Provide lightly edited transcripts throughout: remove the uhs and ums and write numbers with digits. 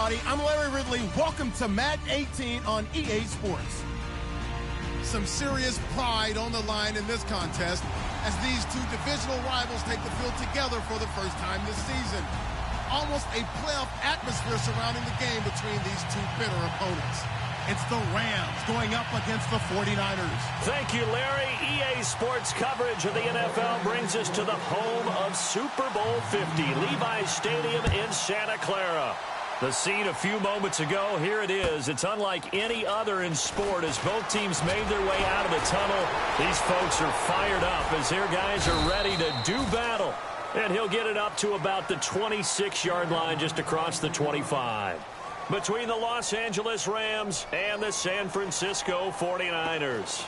everybody. I'm Larry Ridley. Welcome to Madden 18 on EA Sports. Some serious pride on the line in this contest as these two divisional rivals take the field together for the first time this season. Almost a playoff atmosphere surrounding the game between these two bitter opponents. It's the Rams going up against the 49ers. Thank you, Larry. EA Sports coverage of the NFL brings us to the home of Super Bowl 50, Levi's Stadium in Santa Clara. The scene a few moments ago, here it is. It's unlike any other in sport as both teams made their way out of the tunnel. These folks are fired up as their guys are ready to do battle. And he'll get it up to about the 26-yard line just across the 25. Between the Los Angeles Rams and the San Francisco 49ers.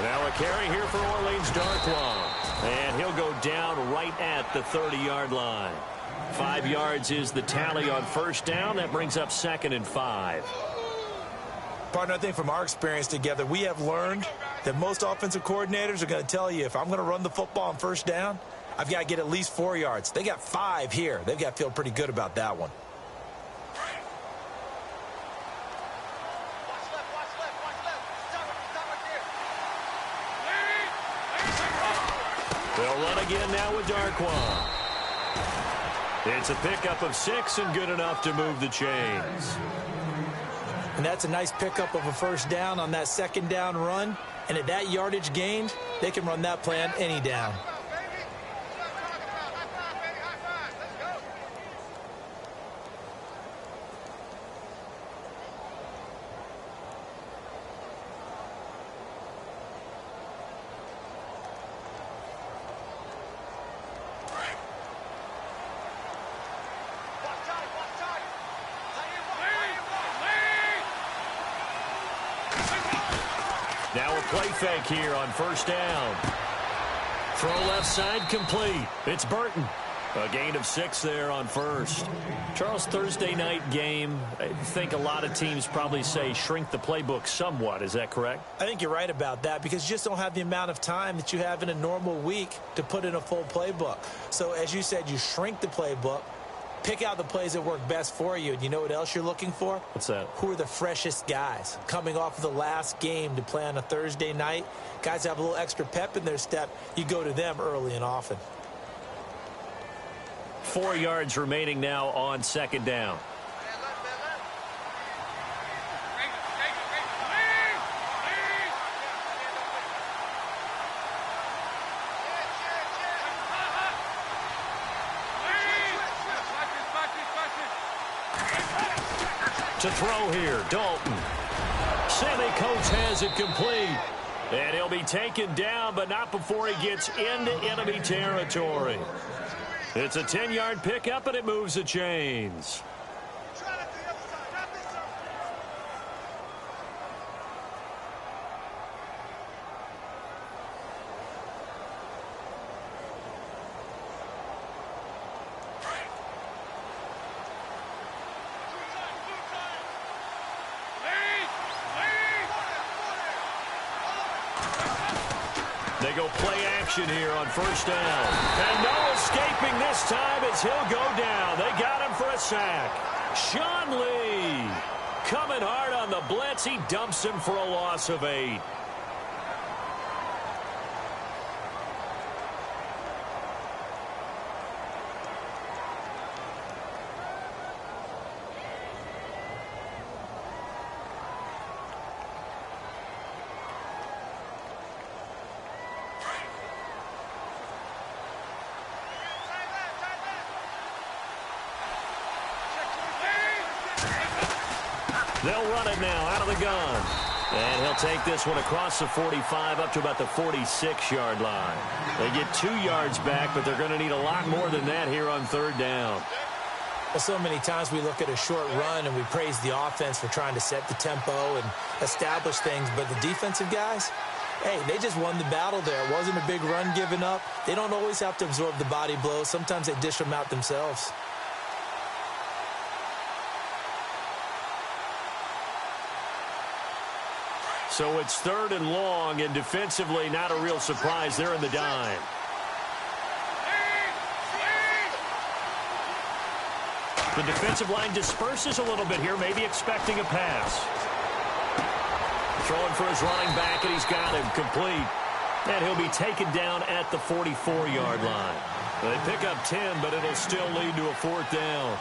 Now a carry here for Orleans, Gr8One. And he'll go down right at the 30-yard line. 5 yards is the tally on first down. That brings up 2nd and 5. Partner, I think from our experience together, we have learned that most offensive coordinators are going to tell you, if I'm going to run the football on first down, I've got to get at least 4 yards. They got 5 here. They've got to feel pretty good about that one. They'll run again now with Gr8One. It's a pickup of 6 and good enough to move the chains. And that's a nice pickup of a first down on that second down run. And at that yardage gained, they can run that play on any down. Now a play fake here on first down. Throw left side complete. It's Burton. A gain of 6 there on first. Charles, Thursday night game, I think a lot of teams probably say shrink the playbook somewhat. Is that correct? I think you're right about that because you just don't have the amount of time that you have in a normal week to put in a full playbook. So as you said, you shrink the playbook, pick out the plays that work best for you. And you know what else you're looking for? What's that? Who are the freshest guys coming off of the last game to play on a Thursday night? Guys have a little extra pep in their step. You go to them early and often. 4 yards remaining now on second down. To throw here, Dalton. Sammy Coates has it complete. And he'll be taken down, but not before he gets into enemy territory. It's a 10-yard pickup, and it moves the chains. They go play action here on first down. And no escaping this time as he'll go down. They got him for a sack. Sean Lee coming hard on the blitz. He dumps him for a loss of 8. They'll run it now out of the gun. And he'll take this one across the 45 up to about the 46-yard line. They get 2 yards back, but they're going to need a lot more than that here on third down. Well, so many times we look at a short run and we praise the offense for trying to set the tempo and establish things, but the defensive guys, Hey, they just won the battle there. It wasn't a big run given up. They don't always have to absorb the body blows. Sometimes they dish them out themselves. So it's 3rd and long, and defensively not a real surprise. They're in the dime. The defensive line disperses a little bit here, maybe expecting a pass. Throwing for his running back, and he's got him complete. And he'll be taken down at the 44-yard line. They pick up 10, but it'll still lead to a 4th down.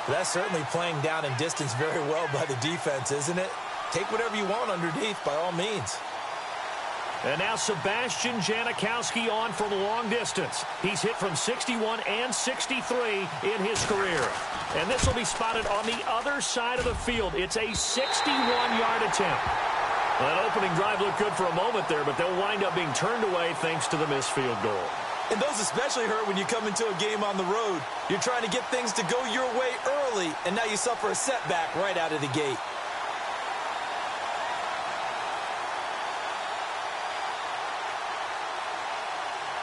That's certainly playing down in distance very well by the defense, isn't it? Take whatever you want underneath, by all means. And now Sebastian Janikowski on for the long distance. He's hit from 61 and 63 in his career. And this will be spotted on the other side of the field. It's a 61-yard attempt. That opening drive looked good for a moment there, but they'll wind up being turned away thanks to the missed field goal. And those especially hurt when you come into a game on the road. You're trying to get things to go your way early, and now you suffer a setback right out of the gate.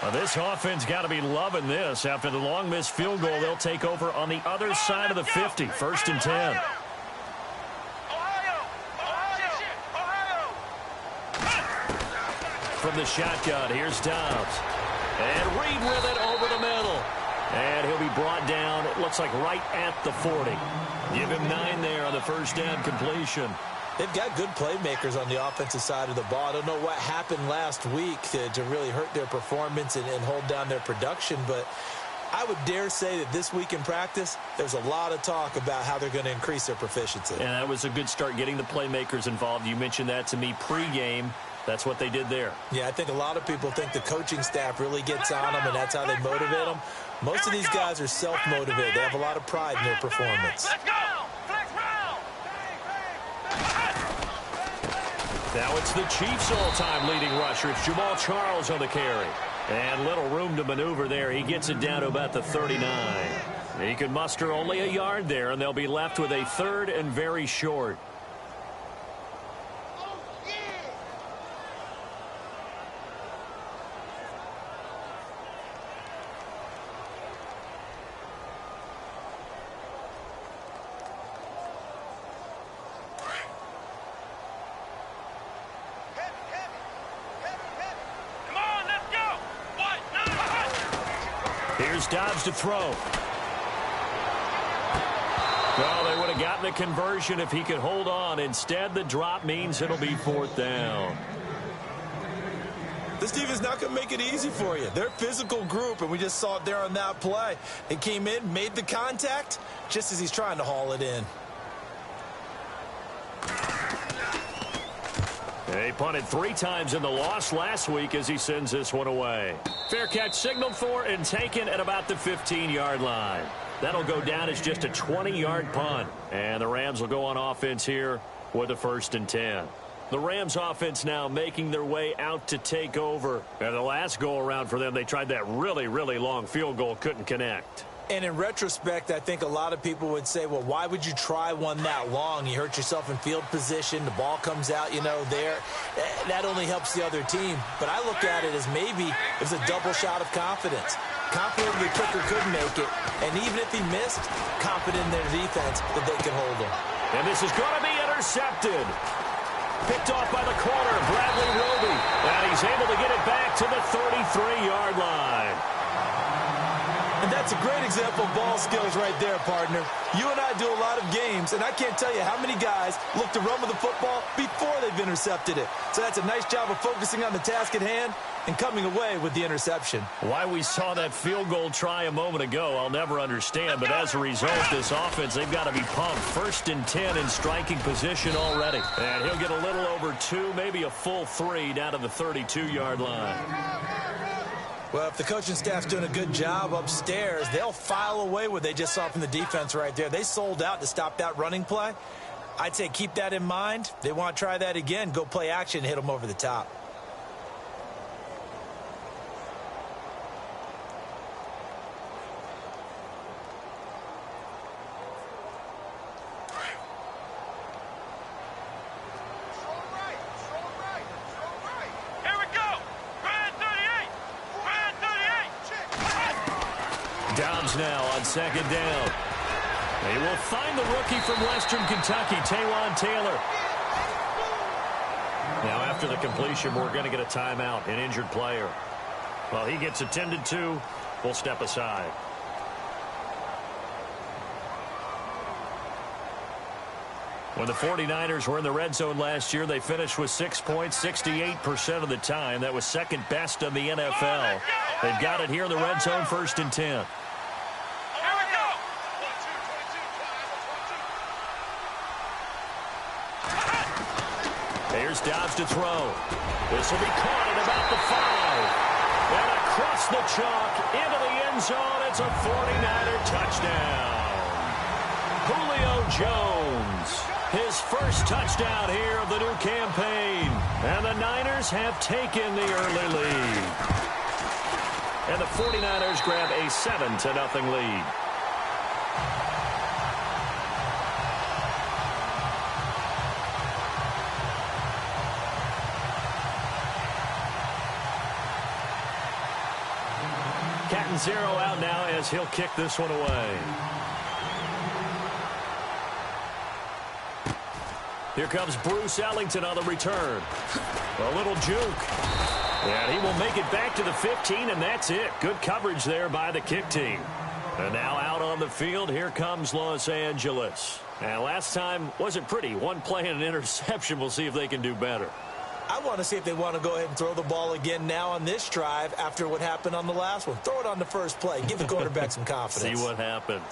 Well, this offense got to be loving this. After the long missed field goal, they'll take over on the other side of the 50, 1st and 10. From the shotgun, here's Dobbs. And Reed with it over the middle. And he'll be brought down, it looks like right at the 40. Give him 9 there on the first down completion. They've got good playmakers on the offensive side of the ball. I don't know what happened last week to really hurt their performance and hold down their production, but I would dare say that this week in practice, there's a lot of talk about how they're going to increase their proficiency. And that was a good start getting the playmakers involved. You mentioned that to me pregame. That's what they did there. Yeah, I think a lot of people think the coaching staff really gets on them, and that's how they motivate them. Most of these guys are self-motivated. They have a lot of pride in their performance. Let's go! Now it's the Chiefs' all-time leading rusher. It's Jamal Charles on the carry. And little room to maneuver there. He gets it down to about the 39. He can muster only a yard there, and they'll be left with a 3rd and very short. Here's Dobbs to throw. Well, they would have gotten the conversion if he could hold on. Instead, the drop means it'll be 4th down. This team is not going to make it easy for you. They're a physical group, and we just saw it there on that play. He came in, made the contact, just as he's trying to haul it in. He punted 3 times in the loss last week as he sends this one away. Fair catch signaled for and taken at about the 15-yard line. That'll go down as just a 20-yard punt. And the Rams will go on offense here with a 1st and 10. The Rams offense now making their way out to take over. And the last go-around for them, they tried that really, really long field goal, couldn't connect. And in retrospect, I think a lot of people would say, well, why would you try one that long? You hurt yourself in field position. The ball comes out, there. That only helps the other team. But I look at it as maybe it was a double shot of confidence. Confident the kicker could make it. And even if he missed, confident in their defense that they could hold him. And this is going to be intercepted. Picked off by the corner, Bradley Roby. And he's able to get it back to the 33-yard line. And that's a great example of ball skills right there, partner. You and I do a lot of games, and I can't tell you how many guys look to run with the football before they've intercepted it. So that's a nice job of focusing on the task at hand and coming away with the interception. Why we saw that field goal try a moment ago, I'll never understand. But as a result, this offense, they've got to be pumped. 1st and 10 in striking position already. And he'll get a little over 2, maybe a full 3 down to the 32-yard line. Well, if the coaching staff's doing a good job upstairs, they'll file away what they just saw from the defense right there. They sold out to stop that running play. I'd say keep that in mind. They want to try that again. Go play action, hit them over the top. Here we Dobbs now on second down. They will find the rookie from Western Kentucky, Taywan Taylor. Now, after the completion, we're going to get a timeout, an injured player. Well, he gets attended to. We'll step aside. When the 49ers were in the red zone last year, they finished with 6 points 68% of the time. That was second best in the NFL. They've got it here in the red zone, 1st and 10. Here's Dobbs to throw. This will be caught at about the 5. And across the chalk into the end zone. It's a 49er touchdown. Julio Jones, his first touchdown here of the new campaign. And the Niners have taken the early lead. And the 49ers grab a 7-0 lead. Captain Zero out now as he'll kick this one away. Here comes Bruce Ellington on the return. A little juke. And he will make it back to the 15, and that's it. Good coverage there by the kick team. And now out on the field, here comes Los Angeles. And last time wasn't pretty. One play and an interception. We'll see if they can do better. I want to see if they want to go ahead and throw the ball again now on this drive after what happened on the last one. Throw it on the first play. Give the quarterback some confidence. See what happens.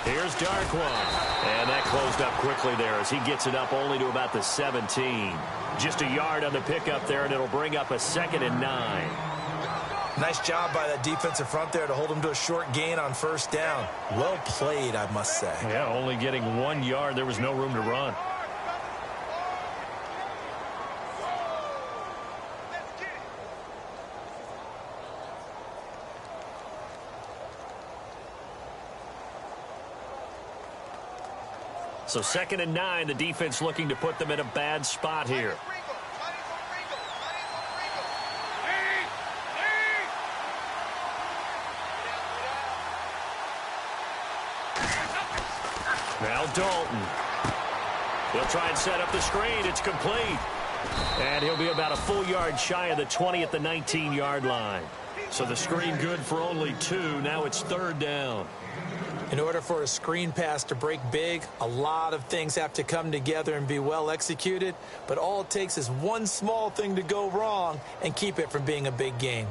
Here's Gr8One. And that closed up quickly there as he gets it up only to about the 17. Just a yard on the pickup there, and it'll bring up a 2nd and 9. Nice job by that defensive front there to hold him to a short gain on 1st down. Well played, I must say. Yeah, only getting 1 yard. There was no room to run. So 2nd and 9, the defense looking to put them in a bad spot here. Now Dalton. He'll try and set up the screen. It's complete. And he'll be about a full yard shy of the 20 at the 19-yard line. So the screen good for only 2. Now it's 3rd down. In order for a screen pass to break big, a lot of things have to come together and be well executed. But all it takes is one small thing to go wrong and keep it from being a big gain.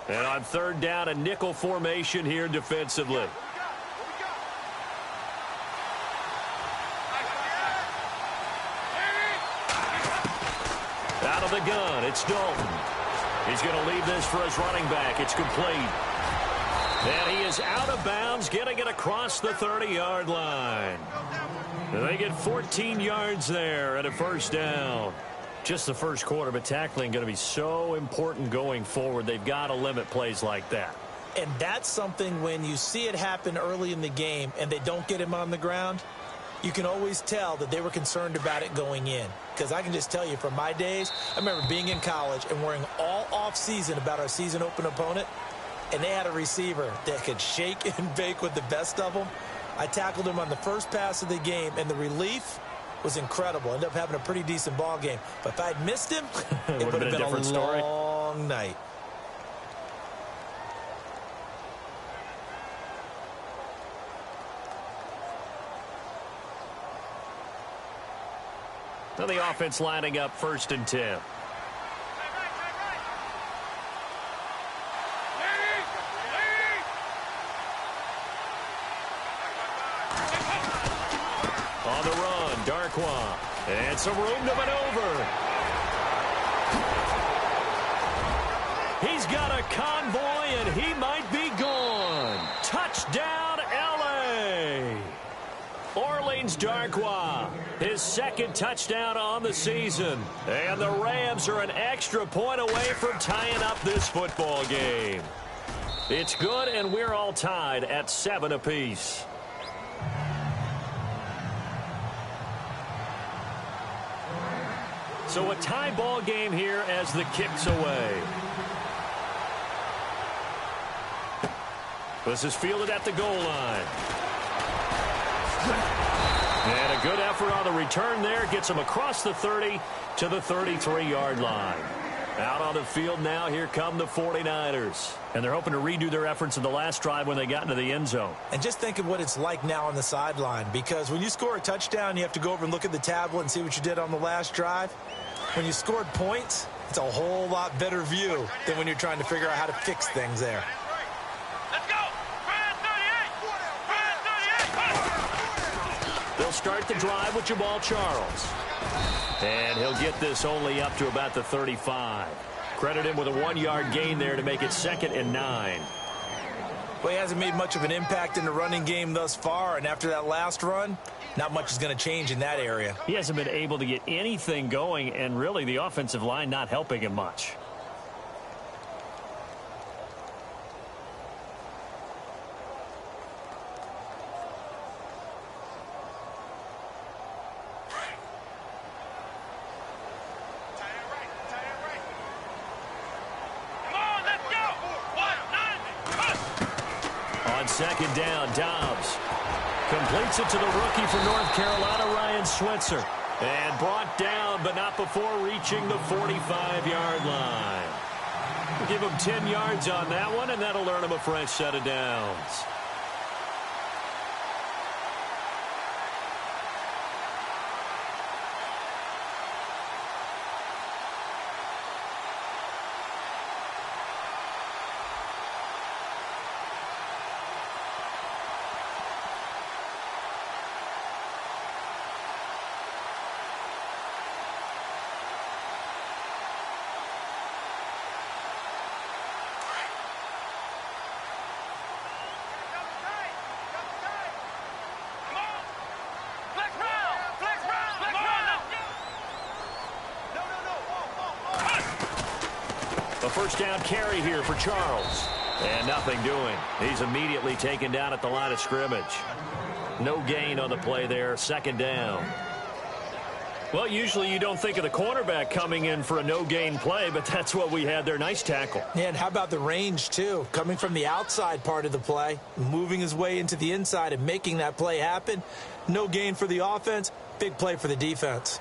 And on 3rd down, a nickel formation here defensively. Out of the gun, it's Dalton. He's going to leave this for his running back. It's complete. And he is out of bounds, getting it across the 30-yard line. They get 14 yards there and a 1st down. Just the first quarter, but tackling going to be so important going forward. They've got to limit plays like that. And that's something when you see it happen early in the game and they don't get him on the ground, you can always tell that they were concerned about it going in. Because I can just tell you from my days, I remember being in college and worrying all off-season about our season open opponent, and they had a receiver that could shake and bake with the best of them. I tackled him on the first pass of the game, and the relief was incredible. Ended up having a pretty decent ball game. But if I'd missed him, it would have been a long night. Now the offense lining up 1st and 10. On the run, Gr8One. And some room to maneuver. He's got a convoy, and he might be gone. Touchdown, LA. Orleans Darkwa, his second touchdown on the season. And the Rams are an extra point away from tying up this football game. It's good, and we're all tied at 7 apiece. So a tie ball game here as the kick's away. This is fielded at the goal line. And a good effort on the return there. Gets him across the 30 to the 33-yard line. Out on the field now, here come the 49ers. And they're hoping to redo their efforts in the last drive when they got into the end zone. And just think of what it's like now on the sideline, because when you score a touchdown, you have to go over and look at the tablet and see what you did on the last drive. When you scored points, it's a whole lot better view than when you're trying to figure out how to fix things there. Let's go! They'll start the drive with Jamal Charles. And he'll get this only up to about the 35. Credit him with a 1-yard gain there to make it 2nd and 9. Well, he hasn't made much of an impact in the running game thus far, and after that last run, not much is going to change in that area. He hasn't been able to get anything going, and really the offensive line not helping him much. Second down, Dobbs completes it to the rookie from North Carolina, Ryan Switzer. And brought down, but not before reaching the 45-yard line. We'll give him 10 yards on that one, and that'll earn him a fresh set of downs. A first down carry here for Charles. And nothing doing. He's immediately taken down at the line of scrimmage. No gain on the play there. 2nd down. Well, usually you don't think of the cornerback coming in for a no-gain play, but that's what we had there. Nice tackle. Yeah, and how about the range, too? Coming from the outside part of the play, moving his way into the inside and making that play happen. No gain for the offense, big play for the defense.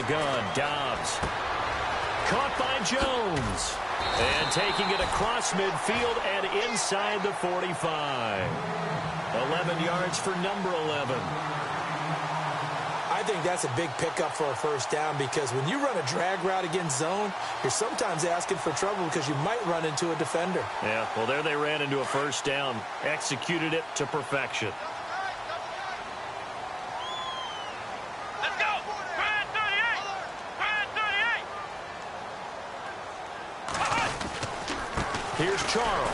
Gun, Dobbs. Caught by Jones. And taking it across midfield and inside the 45. 11 yards for number 11. I think that's a big pickup for a first down, because when you run a drag route against zone, you're sometimes asking for trouble because you might run into a defender. Yeah, well, there they ran into a first down. Executed it to perfection. Here's Charles.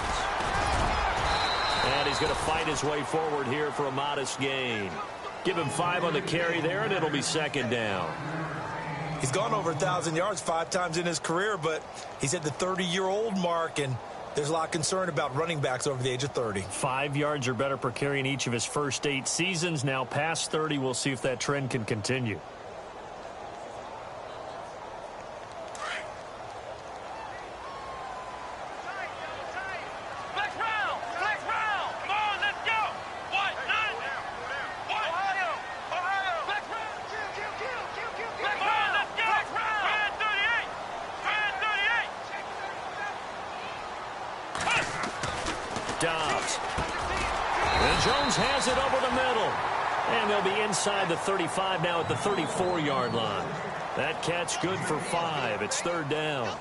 And he's going to fight his way forward here for a modest gain. Give him 5 on the carry there, and it'll be 2nd down. He's gone over 1,000 yards 5 times in his career, but he's at the 30-year-old mark, and there's a lot of concern about running backs over the age of 30. 5 yards or better per carry in each of his first 8 seasons. Now past 30, we'll see if that trend can continue. Dobbs. And Jones has it over the middle. And they'll be inside the 35 now at the 34-yard line. That catch good for 5. It's 3rd down.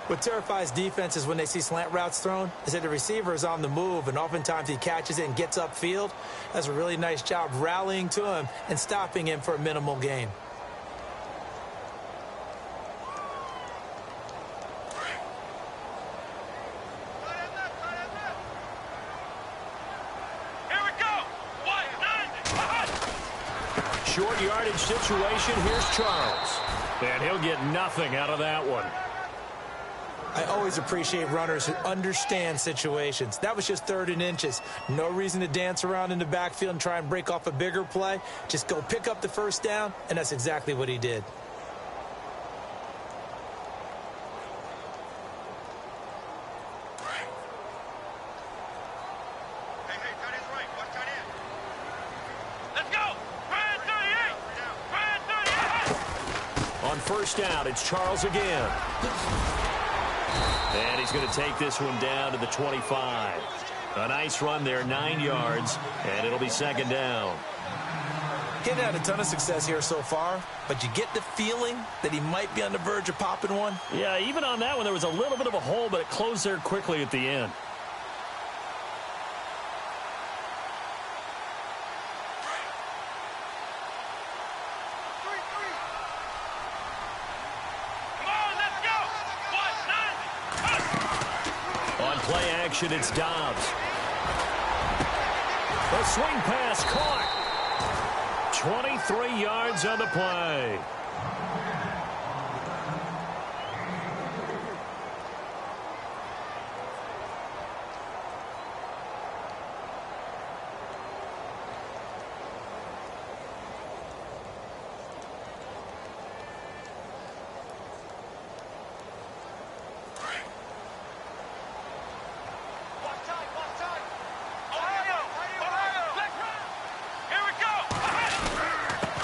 What terrifies defenses when they see slant routes thrown is that the receiver is on the move, and oftentimes he catches it and gets upfield. Does a really nice job rallying to him and stopping him for a minimal gain. Short yardage situation. Here's Charles. And he'll get nothing out of that one. I always appreciate runners who understand situations. That was just 3rd and inches. No reason to dance around in the backfield and try and break off a bigger play. Just go pick up the first down, and that's exactly what he did. First down, it's Charles again. And he's going to take this one down to the 25. A nice run there, 9 yards, and it'll be 2nd down. Getting had a ton of success here so far, but you get the feeling that he might be on the verge of popping one. Yeah, even on that one, there was a little bit of a hole, but it closed there quickly at the end. Play action, it's Dobbs. The swing pass caught. 23 yards on the play.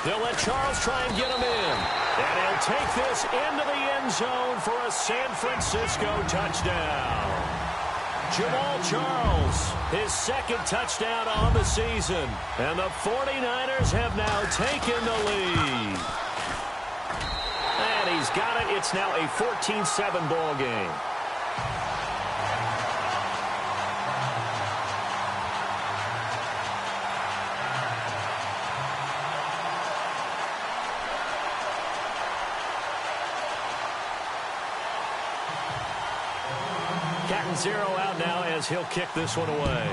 They'll let Charles try and get him in. And he'll take this into the end zone for a San Francisco touchdown. Jamal Charles, his 2nd touchdown on the season. And the 49ers have now taken the lead. And he's got it. It's now a 14-7 ball game. Cat and 0 out now as he'll kick this one away.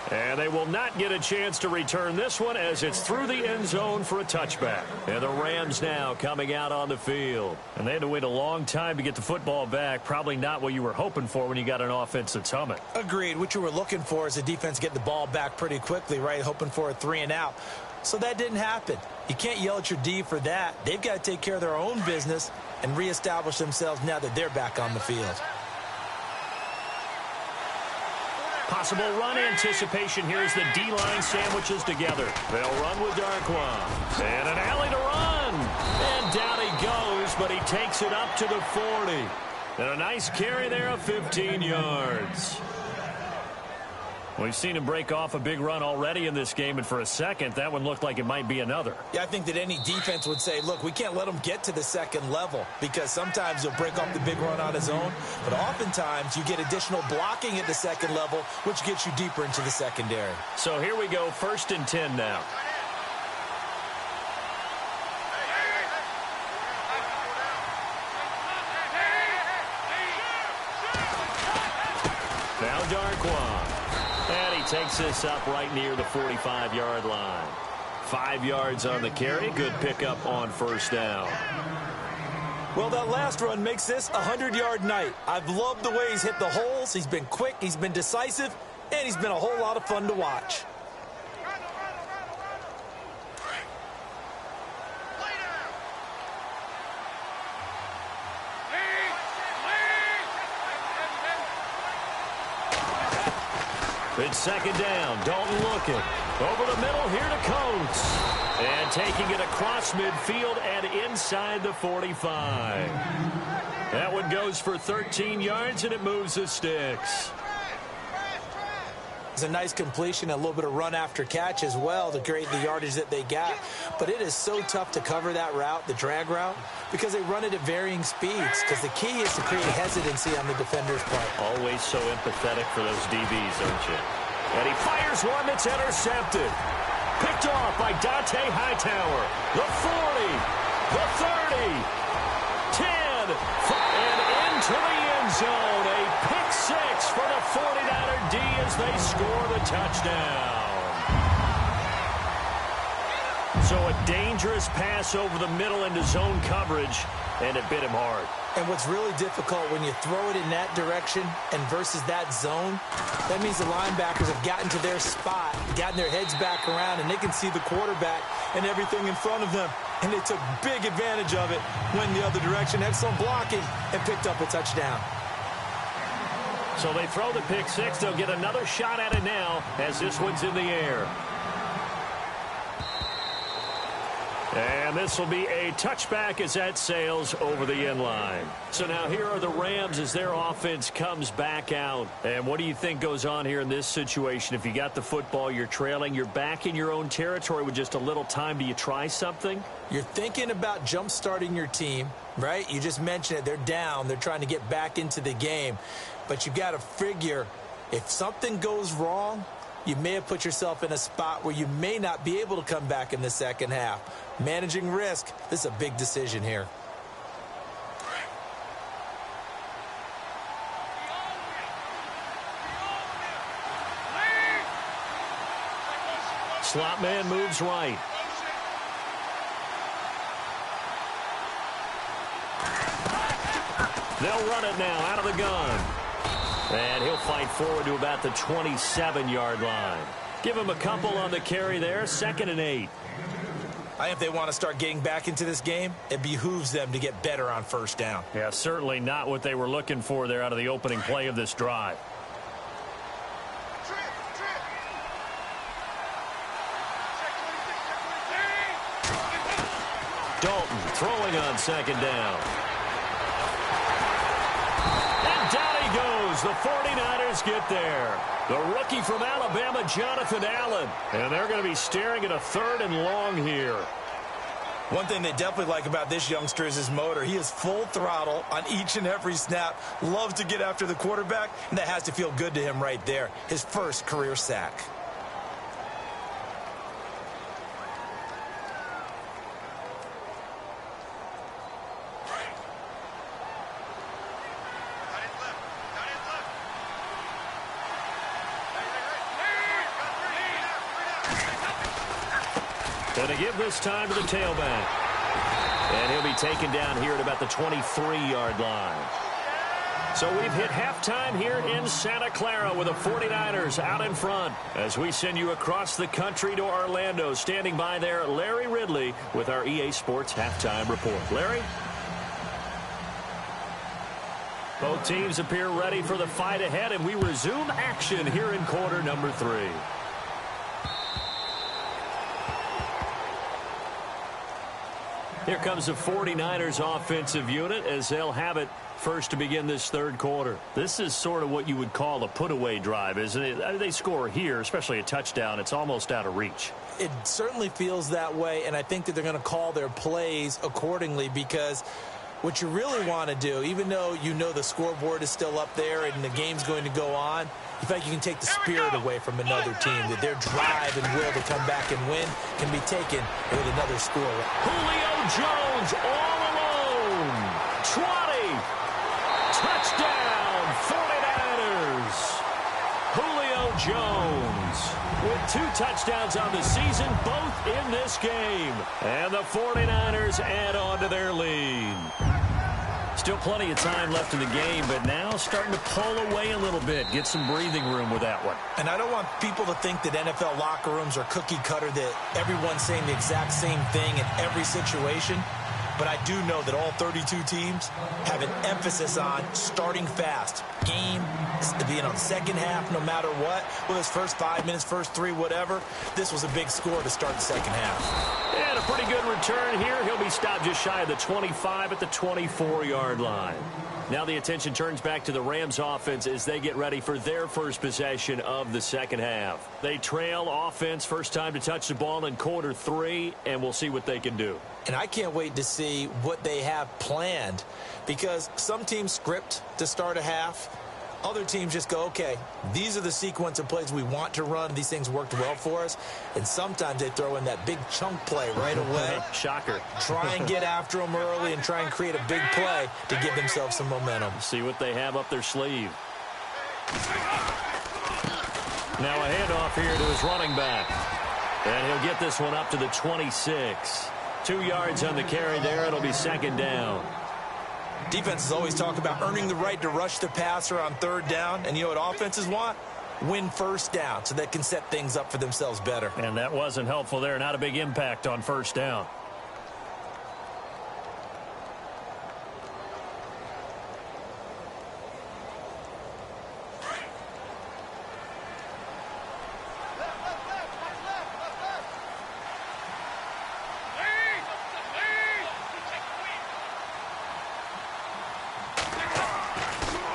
And they will not get a chance to return this one as it's through the end zone for a touchback. And the Rams now coming out on the field. And they had to wait a long time to get the football back. Probably not what you were hoping for when you got an offense that's humming. Agreed. What you were looking for is the defense get the ball back pretty quickly, right? Hoping for a 3 and out. So that didn't happen. You can't yell at your D for that. They've got to take care of their own business and reestablish themselves now that they're back on the field. Possible run anticipation here as the D-line sandwiches together. They'll run with Gr8One. And an alley to run. And down he goes, but he takes it up to the 40. And a nice carry there of 15 yards. We've seen him break off a big run already in this game, and for a second, that one looked like it might be another. Yeah, I think that any defense would say, look, we can't let him get to the 2nd level because sometimes he'll break off the big run on his own, but oftentimes you get additional blocking at the 2nd level, which gets you deeper into the secondary. So here we go, 1st and 10 now. Now Gr8One. And he takes this up right near the 45-yard line. 5 yards on the carry. Good pickup on 1st down. Well, that last run makes this a 100-yard night. I've loved the way he's hit the holes. He's been quick, he's been decisive, and he's been a whole lot of fun to watch. It's 2nd down. Dalton looking. Over the middle here to Coates. And taking it across midfield and inside the 45. That one goes for 13 yards, and it moves the sticks. It's a nice completion, a little bit of run after catch as well to create the yardage that they got. But it is so tough to cover that route, the drag route, because they run it at varying speeds. Because the key is to create hesitancy on the defender's part. Always so empathetic for those DBs, aren't you? And he fires one that's intercepted. Picked off by Dante Hightower. The 40, the 30, 10, and into the end zone. A pick six for the 49er D as they score the touchdown. So a dangerous pass over the middle into zone coverage, and it bit him hard. And what's really difficult when you throw it in that direction and versus that zone, that means the linebackers have gotten to their spot, gotten their heads back around, and they can see the quarterback and everything in front of them. And they took big advantage of it, went the other direction, excellent blocking, and picked up a touchdown. So they throw the pick six. They'll get another shot at it now as this one's in the air. And this will be a touchback as that sails over the end line. So now here are the Rams as their offense comes back out. And what do you think goes on here in this situation? If you got the football, you're trailing, you're back in your own territory with just a little time. Do you try something? You're thinking about jump-starting your team, right? You just mentioned it. They're down. They're trying to get back into the game. But you got to figure if something goes wrong, you may have put yourself in a spot where you may not be able to come back in the second half. Managing risk, this is a big decision here. Slot man moves right. They'll run it now out of the gun. And he'll fight forward to about the 27-yard line. Give him a couple on the carry there. 2nd and 8. I think if they want to start getting back into this game, it behooves them to get better on first down. Yeah, certainly not what they were looking for there out of the opening play of this drive. Dalton throwing on 2nd down. And down he goes. The 49ers get there. The rookie from Alabama, Jonathan Allen. And they're going to be staring at a 3rd and long here. One thing they definitely like about this youngster is his motor. He is full throttle on each and every snap. Loves to get after the quarterback, and that has to feel good to him right there. His first career sack. Going to give this time to the tailback. And he'll be taken down here at about the 23-yard line. So we've hit halftime here in Santa Clara with the 49ers out in front. As we send you across the country to Orlando, standing by there, Larry Ridley with our EA Sports Halftime Report. Larry? Both teams appear ready for the fight ahead, and we resume action here in quarter number 3. Here comes the 49ers offensive unit as they'll have it first to begin this 3rd quarter. This is sort of what you would call a put-away drive, isn't it? They score here, especially a touchdown. It's almost out of reach. It certainly feels that way, and I think that they're going to call their plays accordingly because what you really want to do, even though you know the scoreboard is still up there and the game's going to go on, in fact, you can take the spirit away from another team, that their drive and will to come back and win can be taken with another score. Julio Jones all alone. 20. Touchdown, 49ers. Julio Jones with 2 touchdowns on the season, both in this game. And the 49ers add on to their lead. Still plenty of time left in the game, but now starting to pull away a little bit. Get some breathing room with that one. And I don't want people to think that NFL locker rooms are cookie cutter, that everyone's saying the exact same thing in every situation. But But I do know that all 32 teams have an emphasis on starting fast. Game, being on second half no matter what. Whether it's first 5 minutes, first 3, whatever. This was a big score to start the second half. And a pretty good return here. He'll be stopped just shy of the 25 at the 24-yard line. Now the attention turns back to the Rams offense as they get ready for their first possession of the second half. They trail offense, first time to touch the ball in quarter 3, and we'll see what they can do. And I can't wait to see what they have planned, because some teams script to start a half. Other teams just go, okay, these are the sequence of plays we want to run. These things worked well for us. And sometimes they throw in that big chunk play right away. Shocker. Try and get after them early and try and create a big play to give themselves some momentum. See what they have up their sleeve. Now a handoff here to his running back. And he'll get this one up to the 26. 2 yards on the carry there. It'll be second down. Defenses always talk about earning the right to rush the passer on third down. And you know what offenses want? Win first down so they can set things up for themselves better. And that wasn't helpful there. Not a big impact on first down.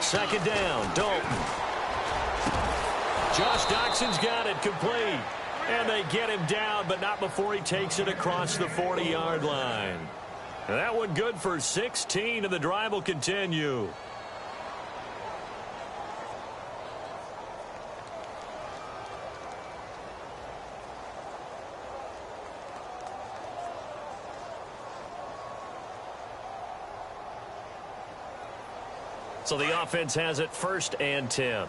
Second down, Dalton. Josh Doxson's got it complete. And they get him down, but not before he takes it across the 40-yard line. And that one good for 16, and the drive will continue. So the offense has it first and 10.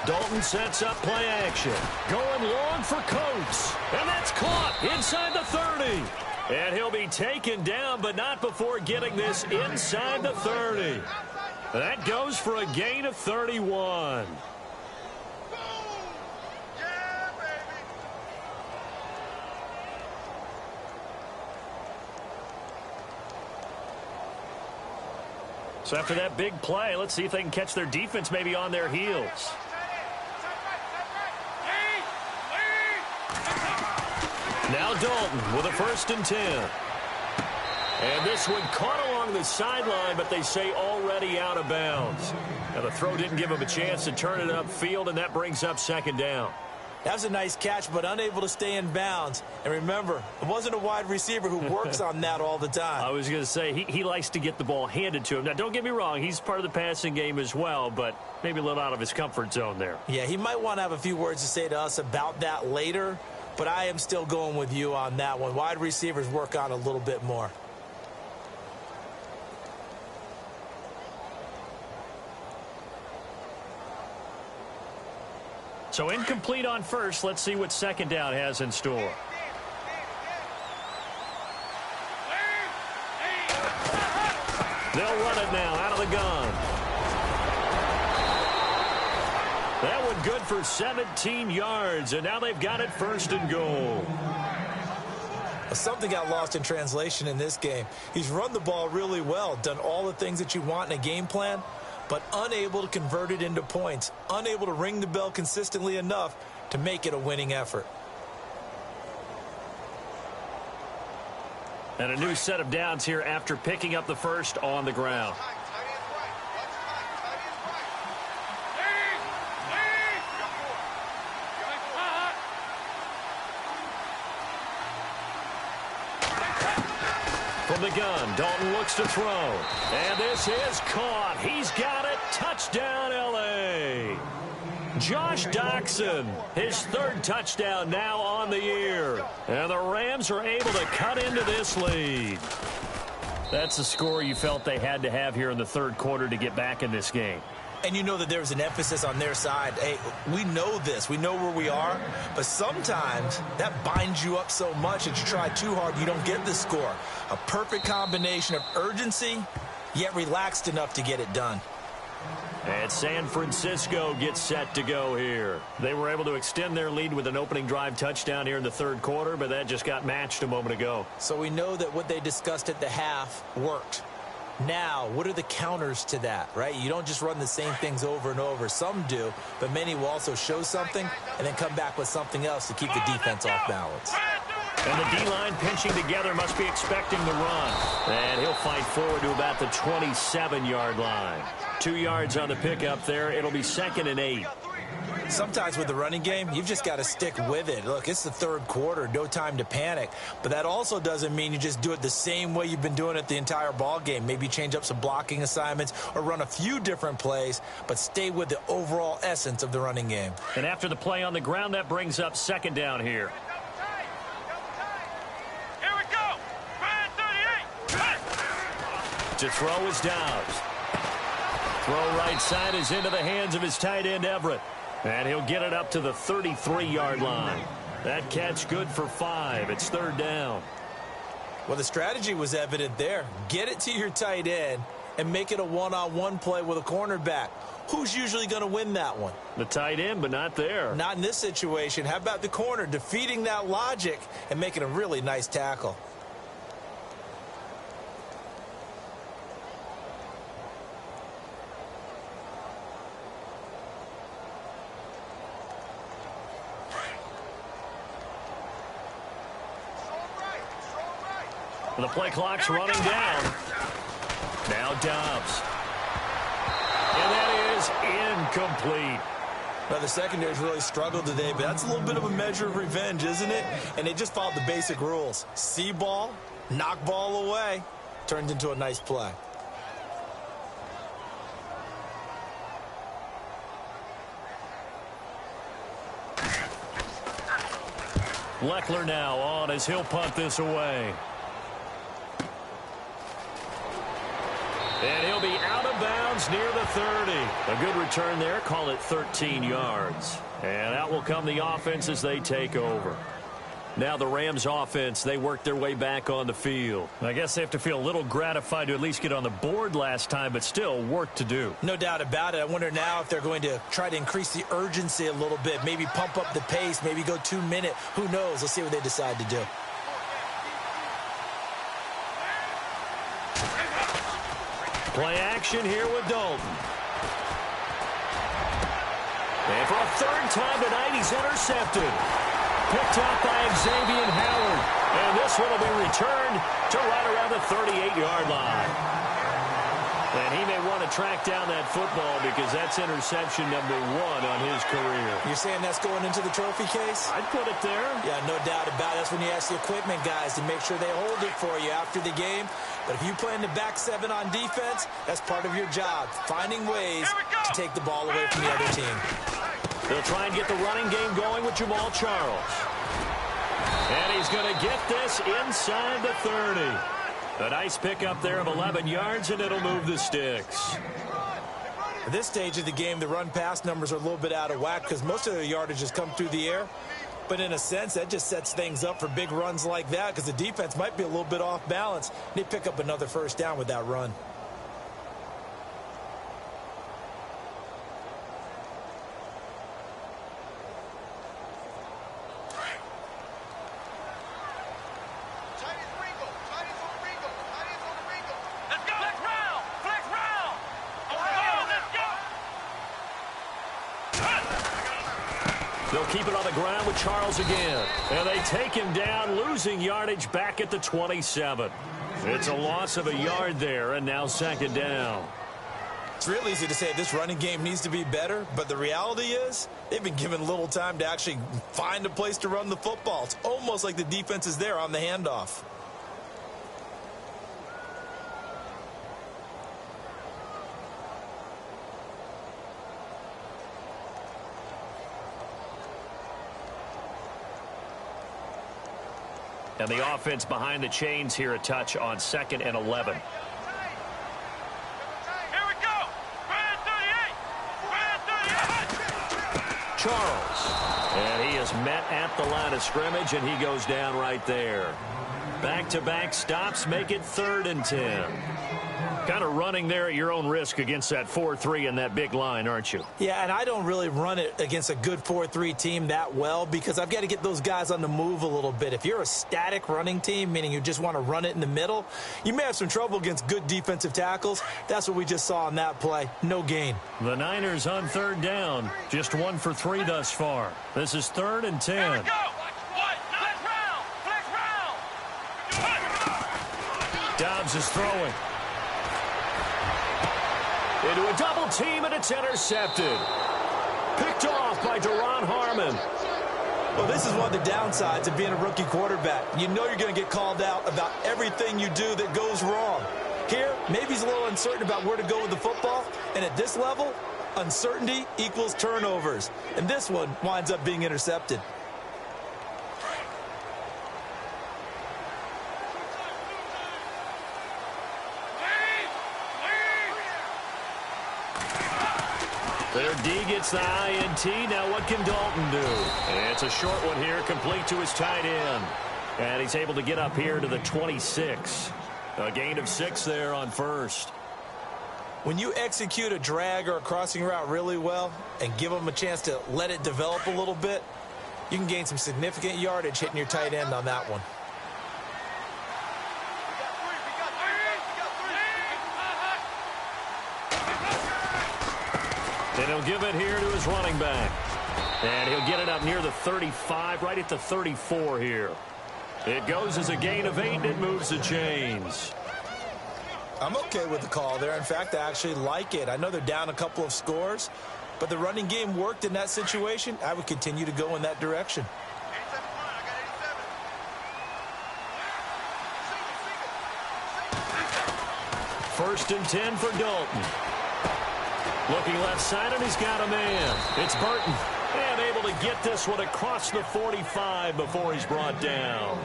Dalton sets up play action. Going long for Coates. And that's caught inside the 30. And he'll be taken down, but not before getting this inside the 30. That goes for a gain of 31. So after that big play, let's see if they can catch their defense maybe on their heels. Now Dalton with a first and 10. And this one caught along the sideline, but they say already out of bounds. Now the throw didn't give him a chance to turn it upfield, and that brings up second down. That was a nice catch, but unable to stay in bounds. And remember, it wasn't a wide receiver who works on that all the time. I was going to say, he likes to get the ball handed to him. Now, don't get me wrong, he's part of the passing game as well, but maybe a little out of his comfort zone there. Yeah, he might want to have a few words to say to us about that later, but I am still going with you on that one. Wide receivers work on a little bit more. So incomplete on first. Let's see what second down has in store. They'll run it now out of the gun. That one good for 17 yards, and now they've got it first and goal. Something got lost in translation in this game. He's run the ball really well, done all the things that you want in a game plan, but unable to convert it into points, unable to ring the bell consistently enough to make it a winning effort. And a new set of downs here after picking up the first on the ground. From the gun, Dalton looks to throw. And this is caught. He's got it. Touchdown, L.A. Josh Doxson, his third touchdown now on the year. And the Rams are able to cut into this lead. That's the score you felt they had to have here in the third quarter to get back in this game. And you know that there's an emphasis on their side. Hey, we know this. We know where we are. But sometimes that binds you up so much that you try too hard, you don't get the score. A perfect combination of urgency, yet relaxed enough to get it done. And San Francisco gets set to go here. They were able to extend their lead with an opening drive touchdown here in the third quarter, but that just got matched a moment ago. So we know that what they discussed at the half worked. Now, what are the counters to that, right? You don't just run the same things over and over. Some do, but many will also show something and then come back with something else to keep the defense off balance. And the D-line pinching together must be expecting the run. And he'll fight forward to about the 27-yard line. 2 yards on the pickup there. It'll be 2nd and 8. Sometimes with the running game, you've just got to stick with it. Look, it's the third quarter, no time to panic. But that also doesn't mean you just do it the same way you've been doing it the entire ball game. Maybe change up some blocking assignments or run a few different plays, but stay with the overall essence of the running game. And after the play on the ground, that brings up 2nd down here. Here we go. 38. To throw is Dobbs. Throw right side is into the hands of his tight end, Everett. And he'll get it up to the 33-yard line. That catch good for 5. It's 3rd down. Well, the strategy was evident there. Get it to your tight end and make it a one-on-one play with a cornerback. Who's usually going to win that one? The tight end, but not there. Not in this situation. How about the corner defeating that logic and making a really nice tackle? The play clock's running down. Now Dobbs. And that is incomplete. Now, the secondary's really struggled today, but that's a little bit of a measure of revenge, isn't it? And they just followed the basic rules. See ball, knock ball away. Turned into a nice play. Leckler now on as he'll punt this away. And he'll be out of bounds near the 30. A good return there. Call it 13 yards. And out will come the offense as they take over. Now the Rams offense, they work their way back on the field. I guess they have to feel a little gratified to at least get on the board last time, but still work to do. No doubt about it. I wonder now if they're going to try to increase the urgency a little bit, maybe pump up the pace, maybe go 2 minute. Who knows? Let's see what they decide to do. Play action here with Dalton. And for a 3rd time tonight, he's intercepted. Picked up by Xavier Howard. And this one will be returned to right around the 38-yard line. And he may want to track down that football because that's interception number 1 on his career. You're saying that's going into the trophy case? I'd put it there. Yeah, no doubt about it. That's when you ask the equipment guys to make sure they hold it for you after the game. But if you play in the back 7 on defense, that's part of your job, finding ways to take the ball away from the other team. They'll try and get the running game going with Jamal Charles. And he's going to get this inside the 30. A nice pickup there of 11 yards, and it'll move the sticks. At this stage of the game, the run-pass numbers are a little bit out of whack because most of their yardage has come through the air. But in a sense, that just sets things up for big runs like that because the defense might be a little bit off balance. They pick up another 1st down with that run. They'll keep it on the ground with Charles again. And they take him down, losing yardage back at the 27. It's a loss of a yard there, and now 2nd down. It's real easy to say this running game needs to be better, but the reality is they've been given little time to actually find a place to run the football. It's almost like the defense is there on the handoff. And the offense behind the chains here a touch on 2nd and 11. Here we go. 38. Charles. And he is met at the line of scrimmage, and he goes down right there. Back-to-back stops make it 3rd and 10. Kind of running there at your own risk against that 4-3 and that big line, aren't you? Yeah, and I don't really run it against a good 4-3 team that well because I've got to get those guys on the move a little bit. If you're a static running team, meaning you just want to run it in the middle, you may have some trouble against good defensive tackles. That's what we just saw on that play. No gain. The Niners on third down. Just 1 for 3 thus far. This is 3rd and 10. Here we go. Flex round. Dobbs is throwing. Into a double team, and it's intercepted. Picked off by Duron Harmon. Well, this is one of the downsides of being a rookie quarterback. You know you're going to get called out about everything you do that goes wrong. Here, maybe he's a little uncertain about where to go with the football, and at this level, uncertainty equals turnovers. And this one winds up being intercepted. Their D gets the INT. Now what can Dalton do? And it's a short one here, complete to his tight end. And he's able to get up here to the 26. A gain of 6 there on first. When you execute a drag or a crossing route really well and give them a chance to let it develop a little bit, you can gain some significant yardage hitting your tight end on that one. And he'll give it here to his running back. And he'll get it up near the 35, right at the 34 here. It goes as a gain of 8, and it moves the chains. I'm okay with the call there. In fact, I actually like it. I know they're down a couple of scores, but the running game worked in that situation. I would continue to go in that direction. 1st and 10 for Dalton. Looking left side, and he's got a man. It's Burton. And able to get this one across the 45 before he's brought down.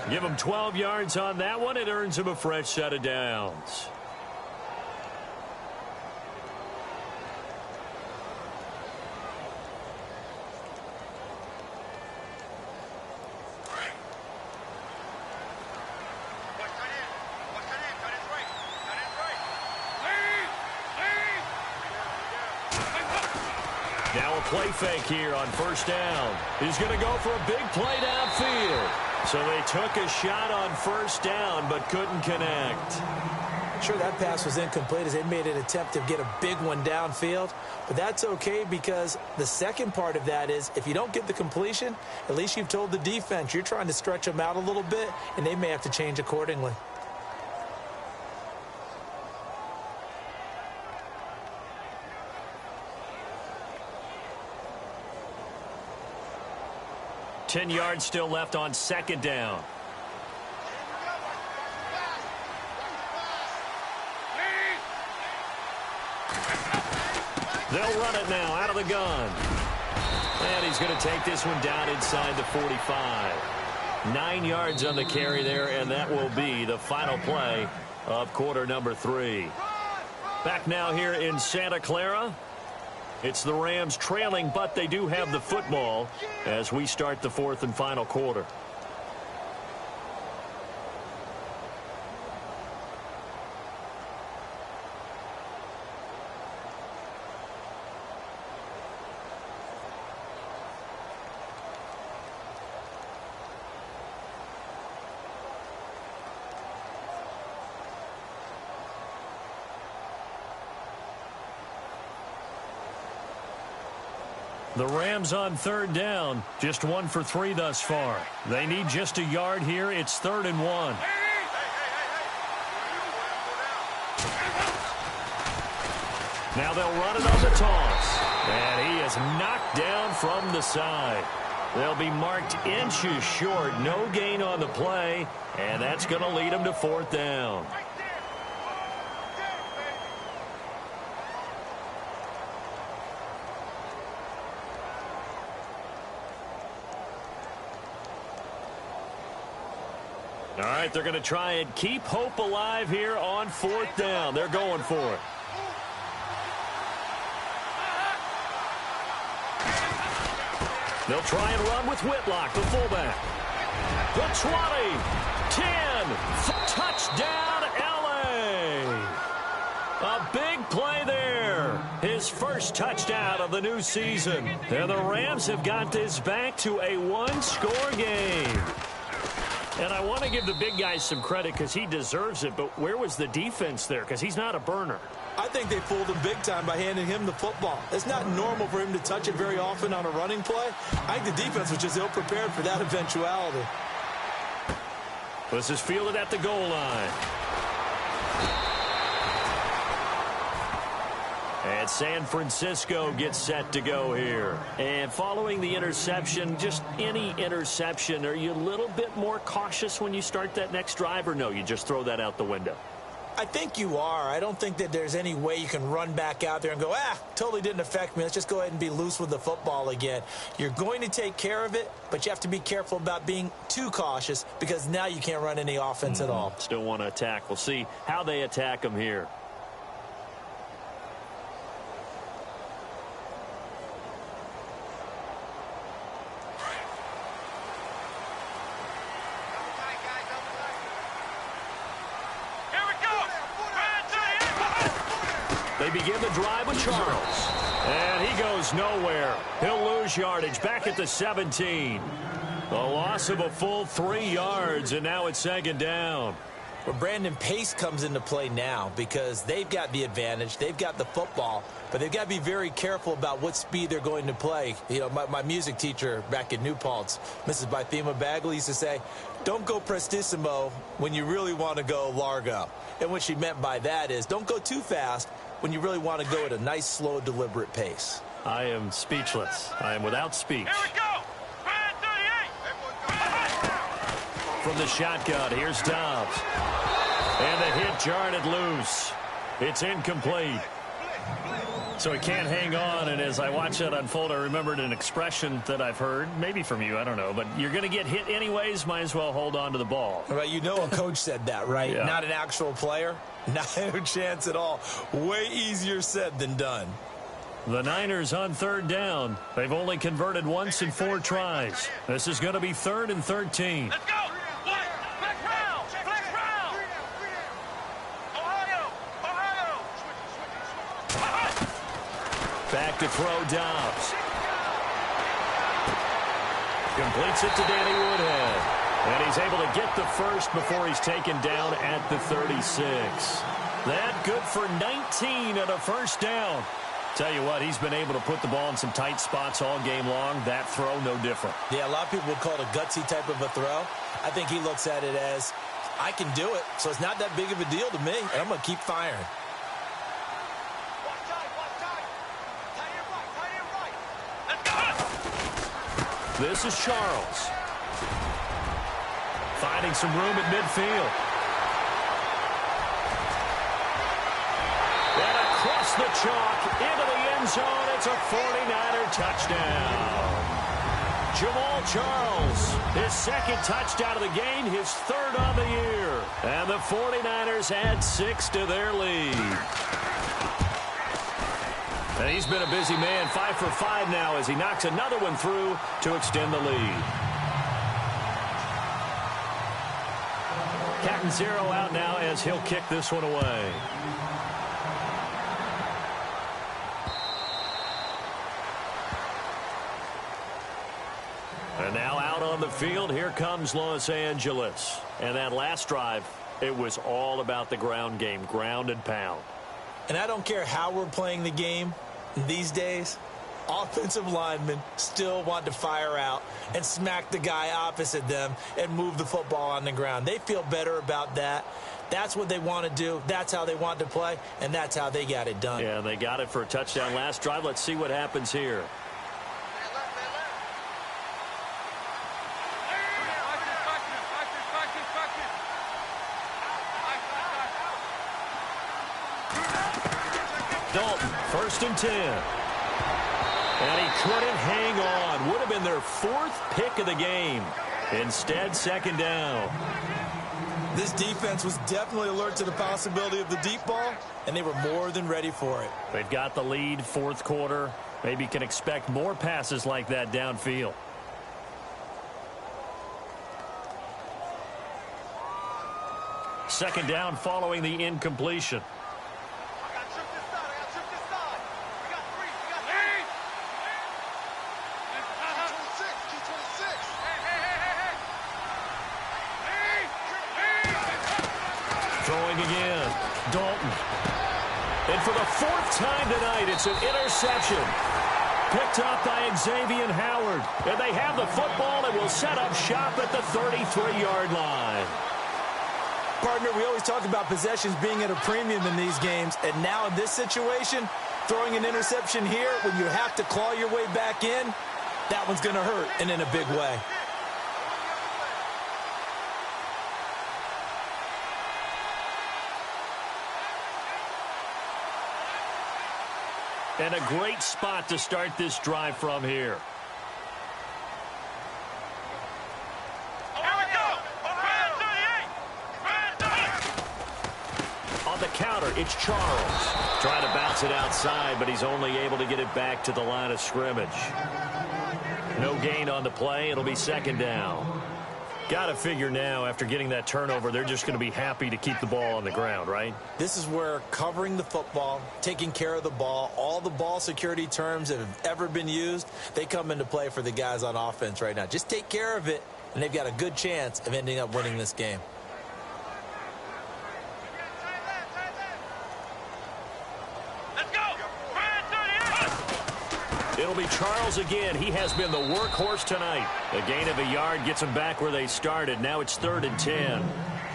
Give him 12 yards on that one. It earns him a fresh set of downs. Now a play fake here on 1st down. He's going to go for a big play downfield. So they took a shot on 1st down but couldn't connect. Sure, that pass was incomplete as they made an attempt to get a big one downfield. But that's okay because the second part of that is if you don't get the completion, at least you've told the defense you're trying to stretch them out a little bit, and they may have to change accordingly. Ten yards still left on 2nd down. They'll run it now out of the gun. And he's going to take this one down inside the 45. 9 yards on the carry there, and that will be the final play of quarter number 3. Back now here in Santa Clara. It's the Rams trailing, but they do have the football as we start the 4th and final quarter. The Rams on 3rd down, just 1 for 3 thus far. They need just a yard here. It's 3rd and 1. Now they'll run it on the toss. And he is knocked down from the side. They'll be marked inches short. No gain on the play. And that's going to lead them to 4th down. All right, they're going to try and keep hope alive here on 4th down. They're going for it. They'll try and run with Whitlock, the fullback. The 20, 10, touchdown, L.A. his first touchdown of the new season. And the Rams have got this back to a one-score game. And I want to give the big guy some credit because he deserves it, but where was the defense there? Because he's not a burner. I think they fooled him big time by handing him the football. It's not normal for him to touch it very often on a running play. I think the defense was just ill-prepared for that eventuality. This is fielded at the goal line. And San Francisco gets set to go here. And following the interception, just any interception, are you a little bit more cautious when you start that next drive, or no, you just throw that out the window? I think you are. I don't think that there's any way you can run back out there and go, totally didn't affect me. Let's just go ahead and be loose with the football again. You're going to take care of it, but you have to be careful about being too cautious because now you can't run any offense at all. Still want to attack. We'll see how they attack them here. They begin the drive with Charles. And he goes nowhere. He'll lose yardage back at the 17. A loss of a full 3 yards, and now it's second down. Well, Brandon, pace comes into play now because they've got the advantage. They've got the football, but they've got to be very careful about what speed they're going to play. You know, my music teacher back in New Paltz, Mrs. Bythema Bagley, used to say, don't go prestissimo when you really want to go largo. And what she meant by that is don't go too fast when you really want to go at a nice, slow, deliberate pace. I am speechless. I am without speech. Here we go. Red 38. From the shotgun, here's Dobbs. And the hit jarred it loose. It's incomplete. So he can't hang on, and as I watch that unfold, I remembered an expression that I've heard, maybe from you, I don't know, but you're going to get hit anyways, might as well hold on to the ball. Right, you know a coach said that, right? Yeah. Not an actual player. No chance at all. Way easier said than done. The Niners on third down. They've only converted once in 4 tries. This is going to be 3rd and 13. Let's go. Black round. Black round. Ohio. Back to throw Dobbs. Completes it to Danny Woodhead. And he's able to get the first before he's taken down at the 36. That good for 19 and a first down. Tell you what, he's been able to put the ball in some tight spots all game long. That throw, no different. Yeah, a lot of people would call it a gutsy type of a throw. I think he looks at it as, I can do it, so it's not that big of a deal to me, and I'm going to keep firing. This is Charles. Finding some room at midfield. And across the chalk into the end zone. It's a 49er touchdown. Jamal Charles, his 2nd touchdown of the game, his 3rd on the year. And the 49ers add 6 to their lead. And he's been a busy man, 5 for 5 now as he knocks another one through to extend the lead. Catanzaro out now as he'll kick this one away. And now out on the field, here comes Los Angeles. And that last drive, it was all about the ground game, ground and pound. And I don't care how we're playing the game these days, offensive linemen still want to fire out and smack the guy opposite them and move the football on the ground. They feel better about that. That's what they want to do. That's how they want to play, and that's how they got it done. Yeah, they got it for a touchdown last drive. Let's see what happens here. Dalton, 1st and 10. And he couldn't hang on. Would have been their 4th pick of the game. Instead, 2nd down. This defense was definitely alert to the possibility of the deep ball, and they were more than ready for it. They've got the lead, 4th quarter. Maybe can expect more passes like that downfield. Second down following the incompletion. again. Dalton. And for the fourth time tonight, it's an interception. Picked up by Xavier Howard. And they have the football and will set up shop at the 33-yard line. Partner, we always talk about possessions being at a premium in these games. And now in this situation, throwing an interception here when you have to claw your way back in, that one's going to hurt, and in a big way. And a great spot to start this drive from here. Here we go. On the counter, it's Charles. Trying to bounce it outside, but he's only able to get it back to the line of scrimmage. No gain on the play. It'll be second down. Got to figure now, after getting that turnover, they're just going to be happy to keep the ball on the ground, right? This is where covering the football, taking care of the ball, all the ball security terms that have ever been used, they come into play for the guys on offense right now. Just take care of it, and they've got a good chance of ending up winning this game. Let's go. It'll be Charles again. He has been the workhorse tonight. A gain of a yard gets them back where they started. Now it's 3rd and 10.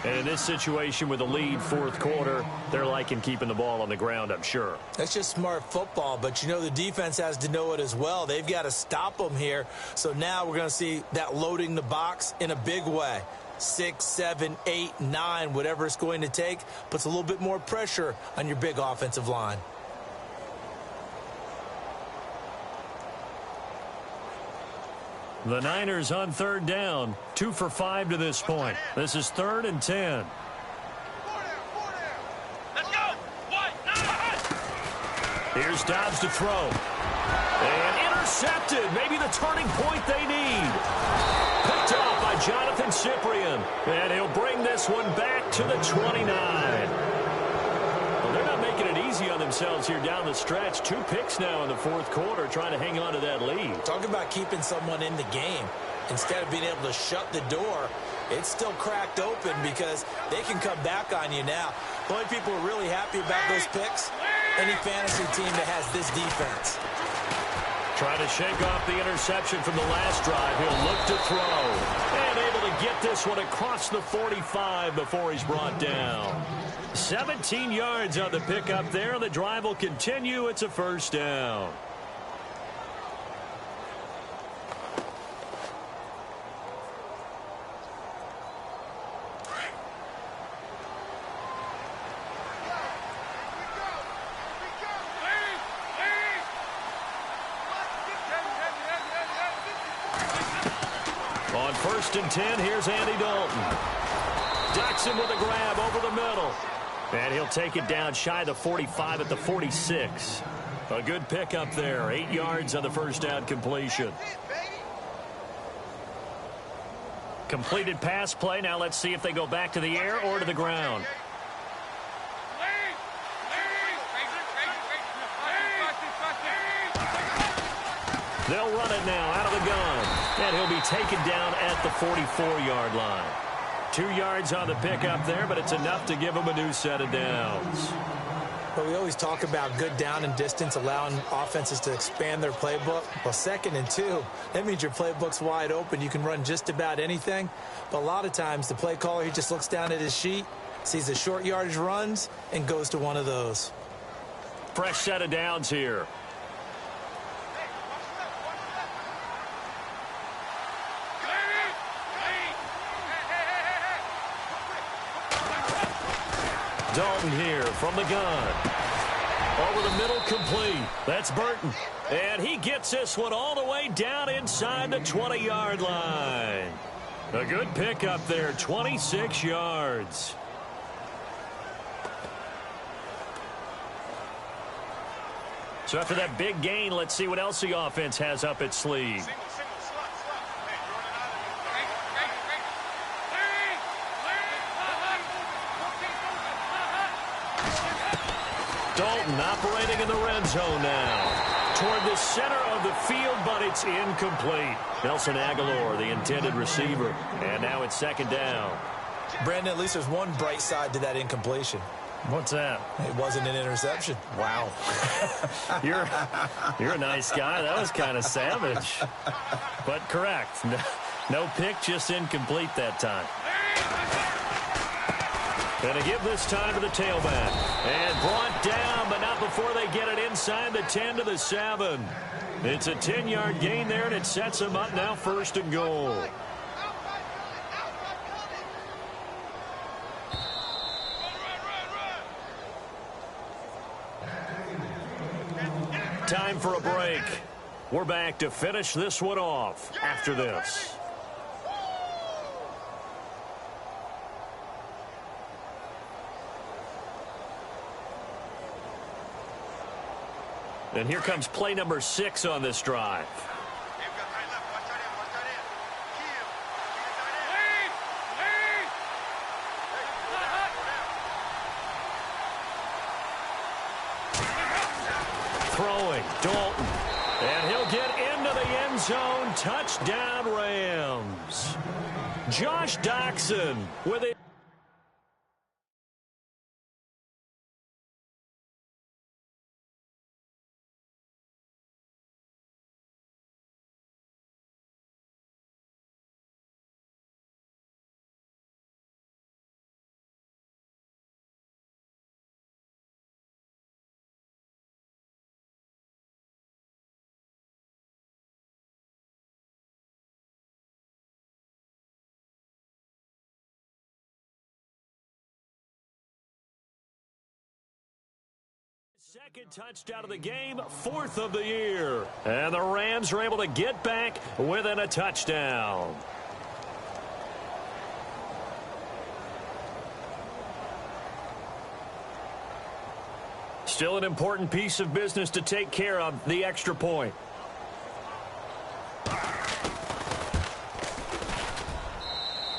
And in this situation with a lead, fourth quarter, they're liking keeping the ball on the ground, I'm sure. That's just smart football, but you know the defense has to know it as well. They've got to stop them here. So now we're going to see that loading the box in a big way. 6, 7, 8, 9, whatever it's going to take, puts a little bit more pressure on your big offensive line. The Niners on 3rd down. 2 for 5 to this point. This is 3rd and 10. Let's go. Here's Dobbs to throw. And intercepted. Maybe the turning point they need. Picked off by Jonathan Cyprien. And he'll bring this one back to the 29. Well, they're not making it easy on themselves here down the stretch. 2 picks now in the fourth quarter trying to hang on to that lead. Talk about keeping someone in the game. Instead of being able to shut the door, it's still cracked open because they can come back on you now. The only people who are really happy about those picks, any fantasy team that has this defense. Trying to shake off the interception from the last drive. He'll look to throw. And able to get this one across the 45 before he's brought down. 17 yards on the pickup there. The drive will continue. It's a first down. On 1st and 10, here's Andy Dalton. Ducks him with a grab over the middle. And he'll take it down shy of the 45 at the 46. A good pickup there. 8 yards on the first down completion. Completed pass play. Now let's see if they go back to the air or to the ground. They'll run it now out of the gun. And he'll be taken down at the 44-yard line. 2 yards on the pickup there, but it's enough to give him a new set of downs. But we always talk about good down and distance, allowing offenses to expand their playbook. Well, 2nd and 2, that means your playbook's wide open. You can run just about anything. But a lot of times, the play caller, he just looks down at his sheet, sees the short yardage runs, and goes to one of those. Fresh set of downs here. Dalton here from the gun. Over the middle, complete. That's Burton. And he gets this one all the way down inside the 20-yard line. A good pickup there, 26 yards. So after that big gain, let's see what else the offense has up its sleeve. Dalton operating in the red zone now. Toward the center of the field, but it's incomplete. Nelson Aguilar, the intended receiver. And now it's 2nd down. Brandon, at least there's one bright side to that incompletion. What's that? It wasn't an interception. Wow. You're a nice guy. That was kind of savage. But correct. No pick, just incomplete that time. Going to give this time to the tailback. And brought down, but not before they get it inside the 10 to the 7. It's a 10-yard gain there, and it sets them up now 1st and goal. Time for a break. We're back to finish this one off after this. And here comes play number 6 on this drive. Throwing, Dalton. And he'll get into the end zone. Touchdown, Rams. Josh Doxson with it. Second touchdown of the game, 4th of the year. And the Rams are able to get back within a touchdown. Still an important piece of business to take care of, the extra point.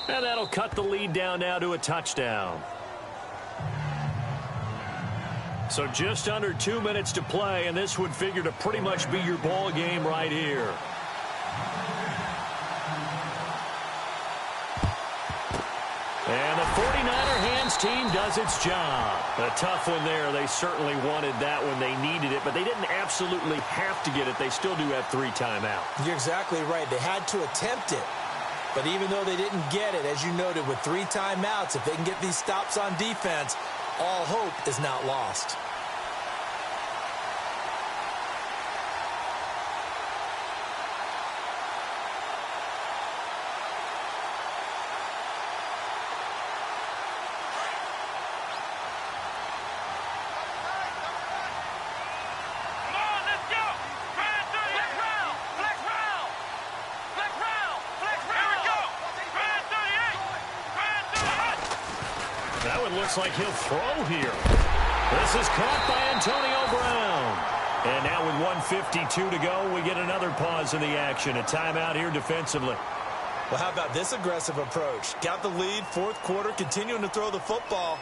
And that'll cut the lead down now to a touchdown. So just under 2 minutes to play, and this would figure to pretty much be your ball game right here. And the 49er hands team does its job. A tough one there. They certainly wanted that when they needed it, but they didn't absolutely have to get it. They still do have 3 timeouts. You're exactly right. They had to attempt it. But even though they didn't get it, as you noted, with 3 timeouts, if they can get these stops on defense, all hope is not lost. Looks like he'll throw here. This is caught by Antonio Brown. And now with 1:52 to go, we get another pause in the action. A timeout here defensively. Well, how about this aggressive approach? Got the lead, 4th quarter, continuing to throw the football.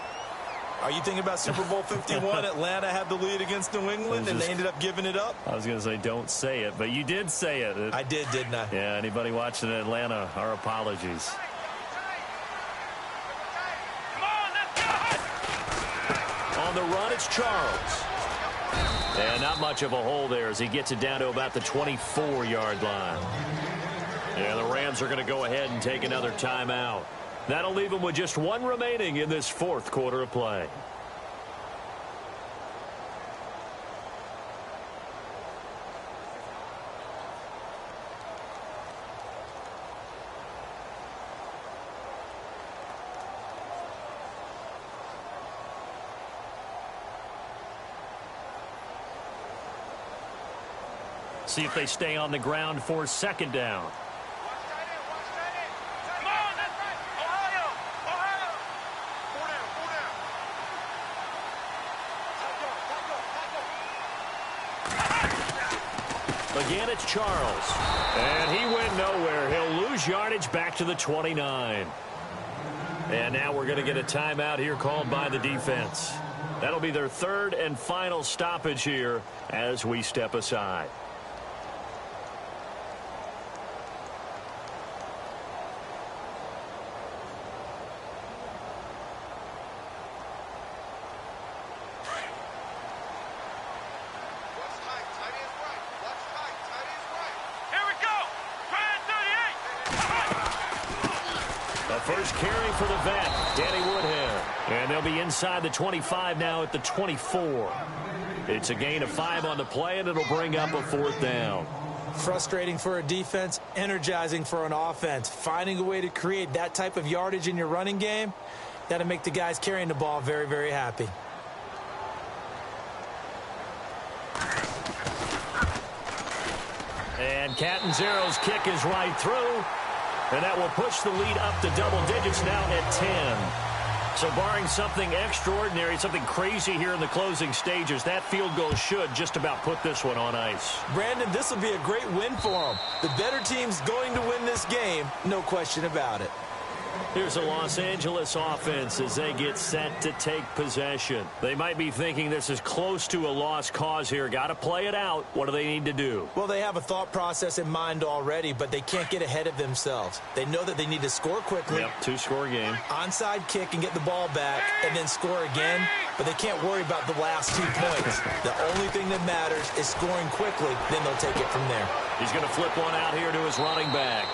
Are you thinking about Super Bowl 51? Atlanta had the lead against New England, and they ended up giving it up? I was going to say don't say it, but you did say it. I did, didn't I? Yeah, anybody watching Atlanta, our apologies. On the run, it's Charles. And not much of a hole there as he gets it down to about the 24-yard line. And the Rams are going to go ahead and take another timeout. That'll leave them with just 1 remaining in this 4th quarter of play. See if they stay on the ground for 2nd down. Again, it's Charles. And he went nowhere. He'll lose yardage back to the 29. And now we're going to get a timeout here called by the defense. That'll be their 3rd and final stoppage here as we step aside. A first carry for the vet, Danny Woodhead. And they'll be inside the 25 now at the 24. It's a gain of 5 on the play, and it'll bring up a 4th down. Frustrating for a defense, energizing for an offense. Finding a way to create that type of yardage in your running game, that'll make the guys carrying the ball very, very happy. And Catanzaro's kick is right through. And that will push the lead up to double digits now at 10. So barring something extraordinary, something crazy here in the closing stages, that field goal should just about put this one on ice. Brandon, this will be a great win for them. The better team's going to win this game, no question about it. Here's a Los Angeles offense as they get set to take possession. They might be thinking this is close to a lost cause here. Got to play it out. What do they need to do? Well, they have a thought process in mind already, but they can't get ahead of themselves. They know that they need to score quickly. Yep, 2-score game. Onside kick and get the ball back and then score again, but they can't worry about the last 2 points. The only thing that matters is scoring quickly, then they'll take it from there. He's going to flip one out here to his running back.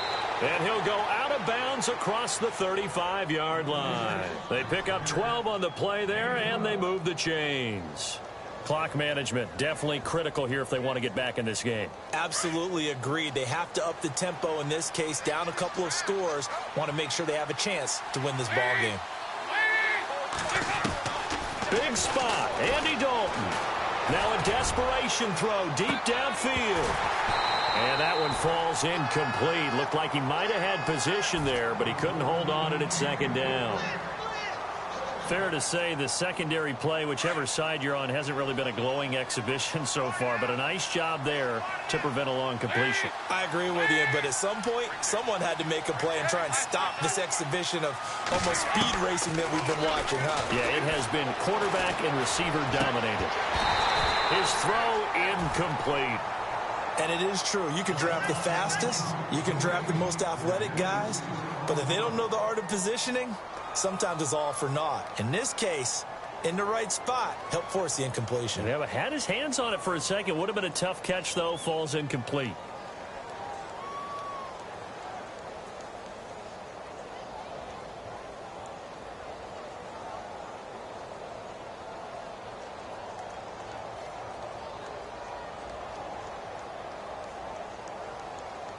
And he'll go out of bounds across the 35-yard line. They pick up 12 on the play there, and they move the chains. Clock management, definitely critical here if they want to get back in this game. Absolutely agreed. They have to up the tempo in this case, down a couple of scores. Want to make sure they have a chance to win this ball game. Big spot, Andy Dalton. Now a desperation throw deep downfield. And that one falls incomplete. Looked like he might have had position there, but he couldn't hold on and it's 2nd down. Fair to say the secondary play, whichever side you're on, hasn't really been a glowing exhibition so far, but a nice job there to prevent a long completion. I agree with you, but at some point, someone had to make a play and try and stop this exhibition of almost speed racing that we've been watching, huh? Yeah, it has been quarterback and receiver dominated. His throw incomplete. And it is true. You can draft the fastest. You can draft the most athletic guys. But if they don't know the art of positioning, sometimes it's all for naught. In this case, in the right spot, helped force the incompletion. Yeah, but had his hands on it for a second. Would have been a tough catch, though. Falls incomplete.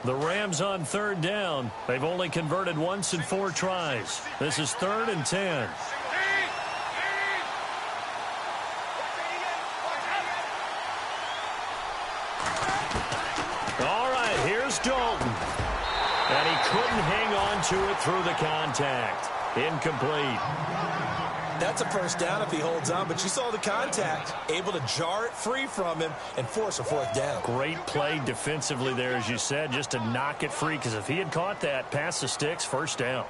The Rams on 3rd down. They've only converted once in 4 tries. This is 3rd and 10. All right, here's Dalton. And he couldn't hang on to it through the contact. Incomplete. That's a first down if he holds on, but you saw the contact, able to jar it free from him and force a 4th down. Great play defensively there, as you said, just to knock it free, because if he had caught that, past the sticks, 1st down.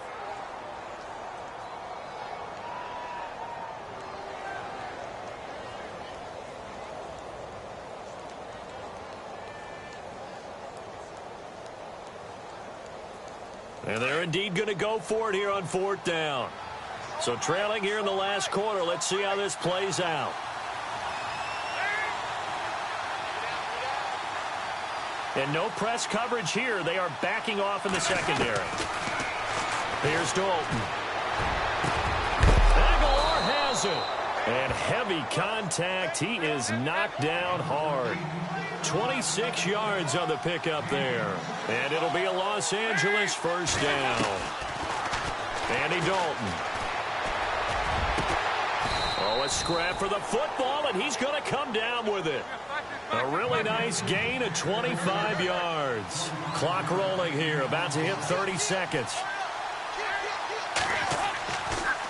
And they're indeed going to go for it here on 4th down. So trailing here in the last quarter. Let's see how this plays out. And no press coverage here. They are backing off in the secondary. Here's Dalton. Aguilar has it. And heavy contact. He is knocked down hard. 26 yards on the pickup there. And it'll be a Los Angeles 1st down. Andy Dalton. Oh, a scrap for the football, and he's going to come down with it. A really nice gain of 25 yards. Clock rolling here, about to hit 30 seconds.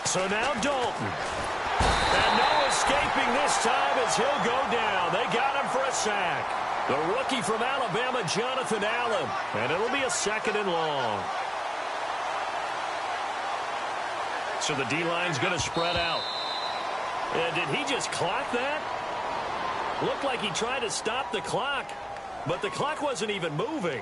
So now Dalton. And no escaping this time as he'll go down. They got him for a sack. The rookie from Alabama, Jonathan Allen. And it'll be a 2nd and long. So the D-line's going to spread out. And did he just clock that? Looked like he tried to stop the clock, but the clock wasn't even moving.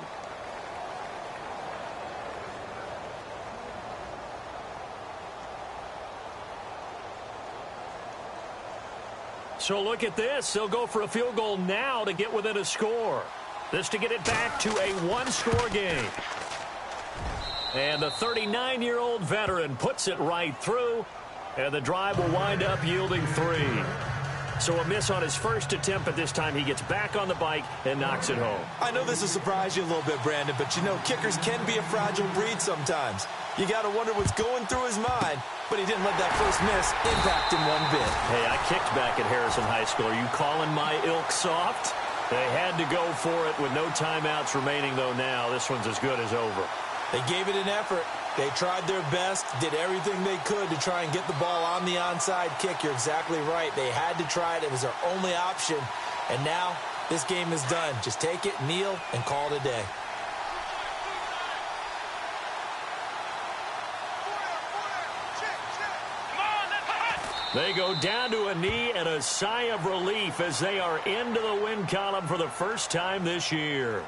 So look at this. They'll go for a field goal now to get within a score. This to get it back to a 1-score game. And the 39-year-old veteran puts it right through, and the drive will wind up yielding 3. So a miss on his first attempt, but this time he gets back on the bike and knocks it home. I know this will surprise you a little bit, Brandon, but you know kickers can be a fragile breed sometimes. You got to wonder what's going through his mind, but he didn't let that first miss impact him one bit. Hey, I kicked back at Harrison High School. Are you calling my ilk soft? They had to go for it with no timeouts remaining, though now. This one's as good as over. They gave it an effort. They tried their best, did everything they could to try and get the ball on the onside kick. You're exactly right. They had to try it. It was their only option. And now this game is done. Just take it, kneel, and call it a day. They go down to a knee and a sigh of relief as they are into the win column for the first time this year.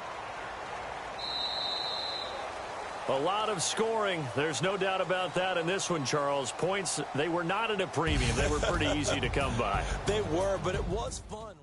A lot of scoring. There's no doubt about that in this one, Charles. Points, they were not at a premium. They were pretty easy to come by. They were, but it was fun.